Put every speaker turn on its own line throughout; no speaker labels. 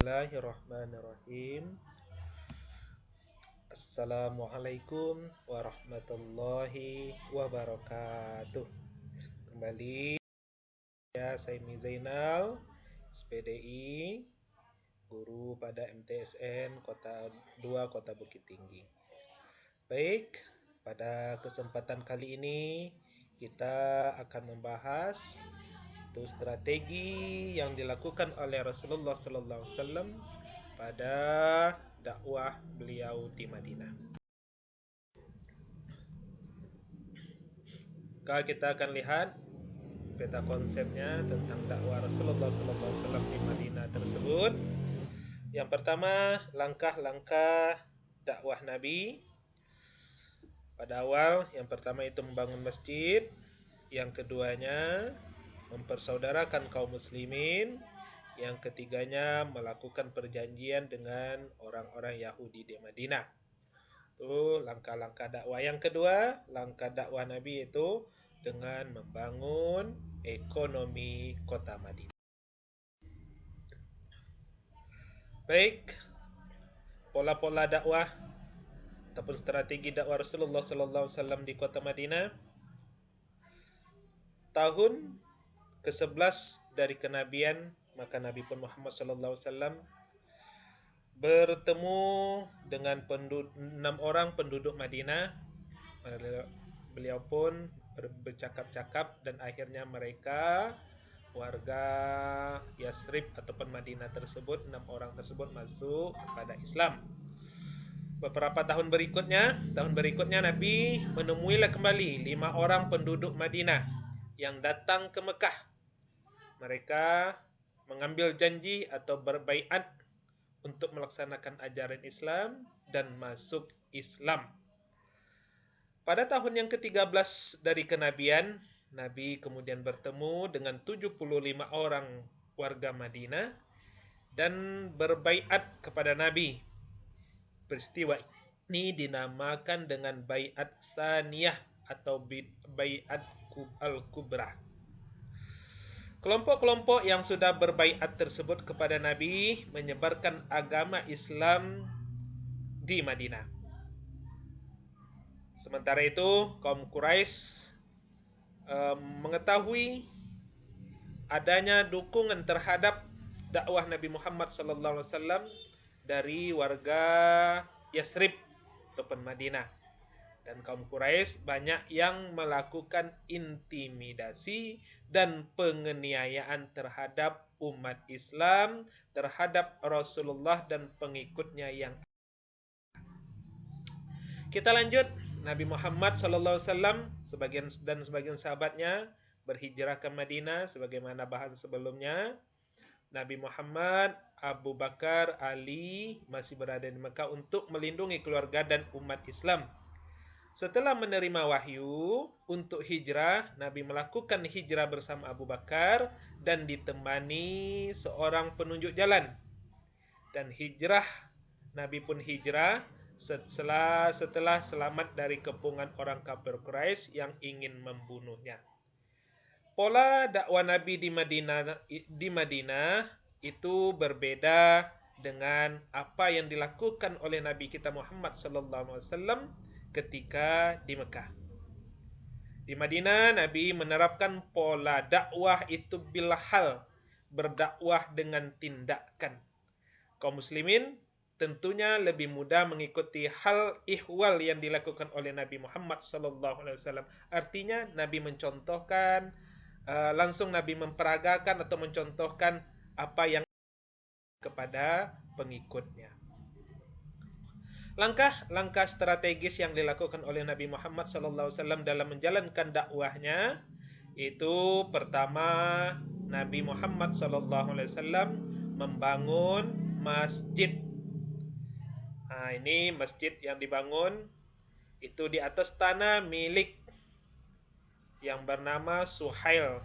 Bismillahirrahmanirrahim. Assalamualaikum warahmatullahi wabarakatuh. Kembali ya, saya Zainal, SPDI, guru pada MTSN Kota 2 Kota Bukit Tinggi. Baik, pada kesempatan kali ini kita akan membahas strategi yang dilakukan oleh Rasulullah SAW pada dakwah beliau di Madinah. Kita akan lihat peta konsepnya tentang dakwah Rasulullah SAW di Madinah tersebut. Yang pertama, langkah-langkah dakwah Nabi. Pada awal, yang pertama itu membangun masjid. Yang keduanya, mempersaudarakan kaum muslimin. Yang ketiganya, melakukan perjanjian dengan orang-orang Yahudi di Madinah. Itu langkah-langkah dakwah. Yang kedua, langkah dakwah Nabi itu dengan membangun ekonomi kota Madinah. Baik, pola-pola dakwah ataupun strategi dakwah Rasulullah SAW di kota Madinah. Tahun ke-11 dari kenabian, maka Nabi pun Muhammad SAW bertemu dengan 6 orang penduduk Madinah. Beliau pun bercakap-cakap dan akhirnya mereka warga Yasrib ataupun Madinah tersebut, 6 orang tersebut masuk kepada Islam. Beberapa tahun berikutnya Nabi menemuilah kembali 5 orang penduduk Madinah yang datang ke Mekah. Mereka mengambil janji atau berbaiat untuk melaksanakan ajaran Islam dan masuk Islam. Pada tahun yang ke-13 dari kenabian, Nabi kemudian bertemu dengan 75 orang warga Madinah dan berbaiat kepada Nabi. Peristiwa ini dinamakan dengan baiat Saniyah atau baiat Al-Kubra. Kelompok-kelompok yang sudah berbaiat tersebut kepada Nabi menyebarkan agama Islam di Madinah. Sementara itu, kaum Quraisy mengetahui adanya dukungan terhadap dakwah Nabi Muhammad SAW dari warga Yasrib ataupun Madinah. Dan kaum Quraisy banyak yang melakukan intimidasi dan penganiayaan terhadap umat Islam, terhadap Rasulullah dan pengikutnya yang. Kita lanjut. Nabi Muhammad SAW sebagian sahabatnya berhijrah ke Madinah sebagaimana bahasa sebelumnya. Nabi Muhammad, Abu Bakar, Ali masih berada di Mekah untuk melindungi keluarga dan umat Islam. Setelah menerima wahyu untuk hijrah, Nabi melakukan hijrah bersama Abu Bakar dan ditemani seorang penunjuk jalan. Dan Nabi pun hijrah setelah selamat dari kepungan orang kafir Quraisy yang ingin membunuhnya. Pola dakwah Nabi di Madinah itu berbeda dengan apa yang dilakukan oleh Nabi kita Muhammad SAW ketika di Mekah. Di Madinah, Nabi menerapkan pola dakwah itu bilhal, berdakwah dengan tindakan. Kaum muslimin tentunya lebih mudah mengikuti hal ihwal yang dilakukan oleh Nabi Muhammad SAW. Artinya Nabi mencontohkan, langsung Nabi memperagakan atau mencontohkan apa yang kepada pengikutnya. Langkah-langkah strategis yang dilakukan oleh Nabi Muhammad SAW dalam menjalankan dakwahnya itu pertama, Nabi Muhammad SAW membangun masjid. Nah, ini masjid yang dibangun itu di atas tanah milik yang bernama Suhail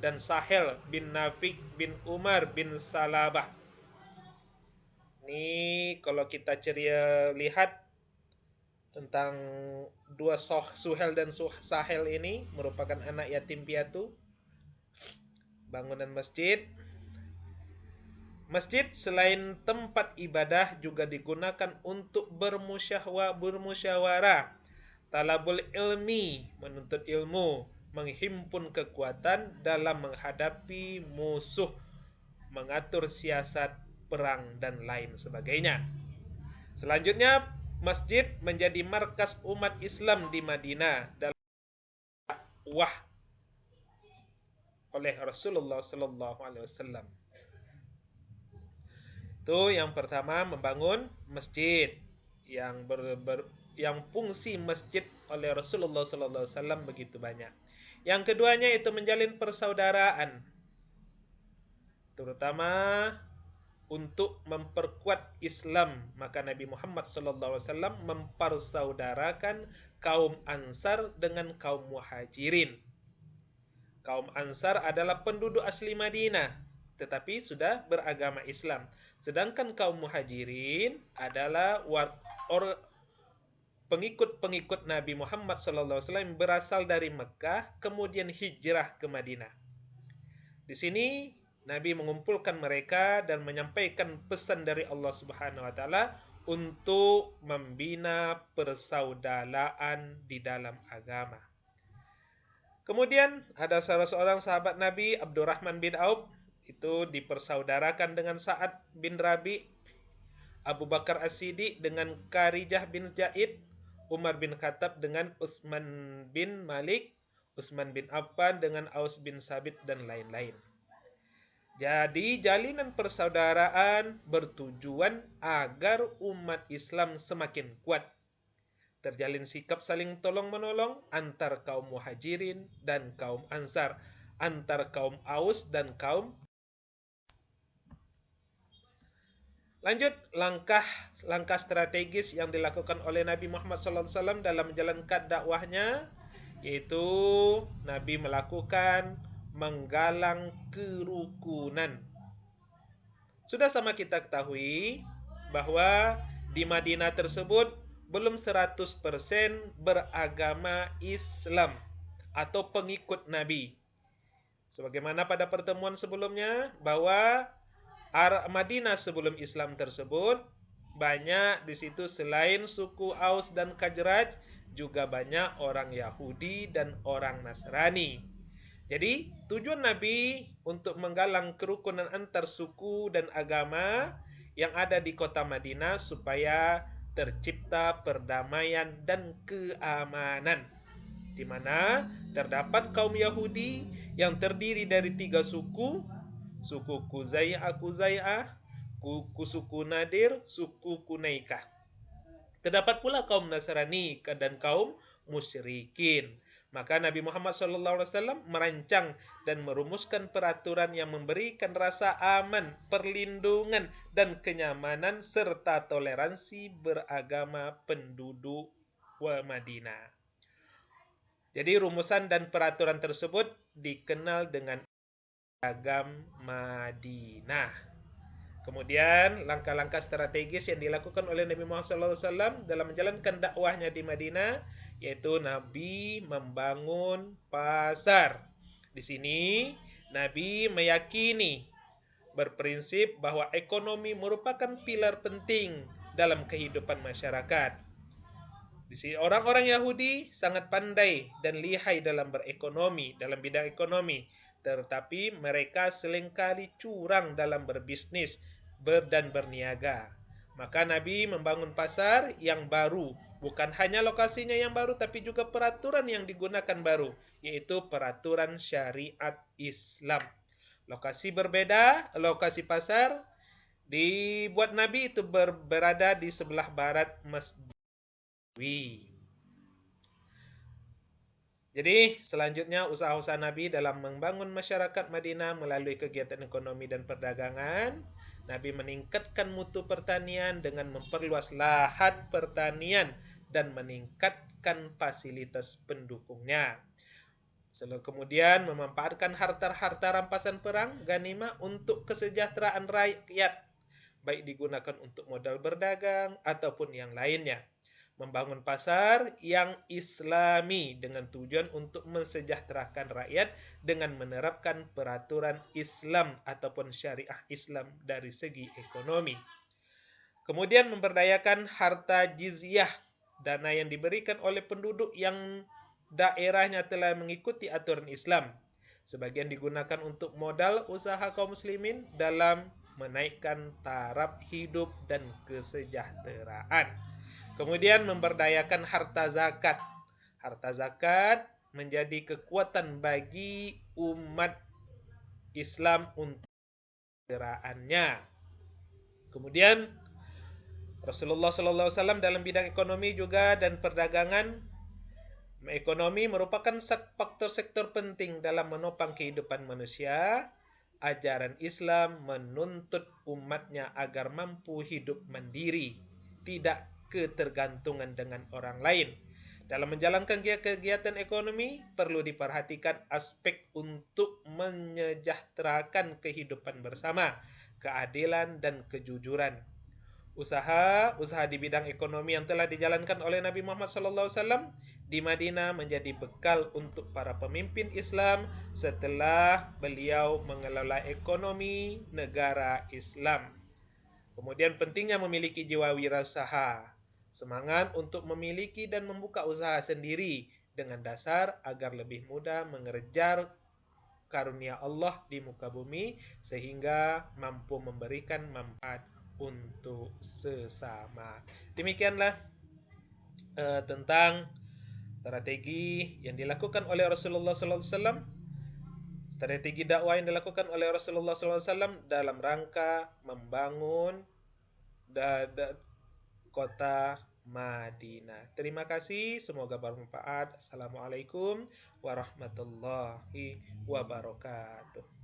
dan Sahel bin Nafi' bin Umar bin Salabah. Ini kalau kita lihat tentang dua Suhail dan Sahel ini merupakan anak yatim piatu. Bangunan masjid Masjid selain tempat ibadah juga digunakan untuk bermusyawarah, talabul ilmi, menuntut ilmu, menghimpun kekuatan dalam menghadapi musuh, mengatur siasat perang dan lain sebagainya. Selanjutnya, masjid menjadi markas umat Islam di Madinah dalam dakwah oleh Rasulullah sallallahu alaihi wasallam. Itu yang pertama, membangun masjid yang fungsi masjid oleh Rasulullah sallallahu alaihi wasallam begitu banyak. Yang keduanya itu menjalin persaudaraan, terutama untuk memperkuat Islam. Maka Nabi Muhammad sallallahu alaihi wasallam mempersaudarakan kaum Ansar dengan kaum Muhajirin. Kaum Ansar adalah penduduk asli Madinah, tetapi sudah beragama Islam. Sedangkan kaum Muhajirin adalah pengikut-pengikut Nabi Muhammad SAW yang berasal dari Mekah, kemudian hijrah ke Madinah. Di sini Nabi mengumpulkan mereka dan menyampaikan pesan dari Allah Subhanahu wa taala untuk membina persaudaraan di dalam agama. Kemudian ada salah seorang sahabat Nabi, Abdurrahman bin Auf, itu dipersaudarakan dengan Sa'ad bin Rabi, Abu Bakar As-Siddiq dengan Kharijah bin Zaid, Umar bin Khattab dengan Utsman bin Malik, Utsman bin Affan dengan Aus bin Sabit, dan lain-lain. Jadi jalinan persaudaraan bertujuan agar umat Islam semakin kuat. Terjalin sikap saling tolong-menolong antar kaum Muhajirin dan kaum Ansar, antar kaum Aus dan kaum. Lanjut, langkah strategis yang dilakukan oleh Nabi Muhammad SAW dalam menjalankan dakwahnya, yaitu Nabi melakukan menggalang kerukunan. Sudah sama kita ketahui bahwa di Madinah tersebut belum 100% beragama Islam atau pengikut Nabi. Sebagaimana pada pertemuan sebelumnya, bahwa Madinah sebelum Islam tersebut banyak di situ selain suku Aus dan Khazraj juga banyak orang Yahudi dan orang Nasrani. Jadi tujuan Nabi untuk menggalang kerukunan antar suku dan agama yang ada di kota Madinah supaya tercipta perdamaian dan keamanan, di mana terdapat kaum Yahudi yang terdiri dari 3 suku Kuzai'ah, suku Nadir, suku Kunaikah. Terdapat pula kaum Nasrani dan kaum musyrikin. Maka Nabi Muhammad SAW merancang dan merumuskan peraturan yang memberikan rasa aman, perlindungan, dan kenyamanan serta toleransi beragama penduduk Madinah. Jadi rumusan dan peraturan tersebut dikenal dengan Piagam Madinah. Kemudian langkah-langkah strategis yang dilakukan oleh Nabi Muhammad SAW dalam menjalankan dakwahnya di Madinah, yaitu Nabi membangun pasar. Di sini Nabi meyakini, berprinsip bahwa ekonomi merupakan pilar penting dalam kehidupan masyarakat. Di sini orang-orang Yahudi sangat pandai dan lihai dalam bidang ekonomi, tetapi mereka seringkali curang dalam berbisnis dan berniaga. Maka Nabi membangun pasar yang baru, bukan hanya lokasinya yang baru, tapi juga peraturan yang digunakan baru, yaitu peraturan syariat Islam. Lokasi berbeda, lokasi pasar dibuat Nabi itu berada di sebelah barat Masjid. Jadi selanjutnya usaha-usaha Nabi dalam membangun masyarakat Madinah melalui kegiatan ekonomi dan perdagangan. Nabi meningkatkan mutu pertanian dengan memperluas lahan pertanian dan meningkatkan fasilitas pendukungnya. Kemudian memanfaatkan harta-harta rampasan perang, ghanimah untuk kesejahteraan rakyat, baik digunakan untuk modal berdagang ataupun yang lainnya. membangun pasar yang islami dengan tujuan untuk mensejahterakan rakyat dengan menerapkan peraturan Islam ataupun syariah Islam dari segi ekonomi. Kemudian memberdayakan harta jizyah, dana yang diberikan oleh penduduk yang daerahnya telah mengikuti aturan Islam. Sebagian digunakan untuk modal usaha kaum muslimin dalam menaikkan taraf hidup dan kesejahteraan. Kemudian memberdayakan harta zakat. Harta zakat menjadi kekuatan bagi umat Islam untuk kesejahteraannya. Kemudian Rasulullah SAW dalam bidang ekonomi juga dan perdagangan. Ekonomi merupakan faktor sektor penting dalam menopang kehidupan manusia. Ajaran Islam menuntut umatnya agar mampu hidup mandiri, tidak ketergantungan dengan orang lain. Dalam menjalankan kegiatan ekonomi, perlu diperhatikan aspek untuk menyejahterakan kehidupan bersama, keadilan dan kejujuran. Usaha di bidang ekonomi yang telah dijalankan oleh Nabi Muhammad SAW di Madinah menjadi bekal untuk para pemimpin Islam setelah beliau mengelola ekonomi negara Islam. Kemudian pentingnya memiliki jiwa wirausaha, semangat untuk memiliki dan membuka usaha sendiri dengan dasar agar lebih mudah mengejar karunia Allah di muka bumi sehingga mampu memberikan manfaat untuk sesama. Demikianlah tentang strategi yang dilakukan oleh Rasulullah SAW, strategi dakwah yang dilakukan oleh Rasulullah SAW dalam rangka membangun kota Madinah. Terima kasih, semoga bermanfaat. Assalamualaikum warahmatullahi wabarakatuh.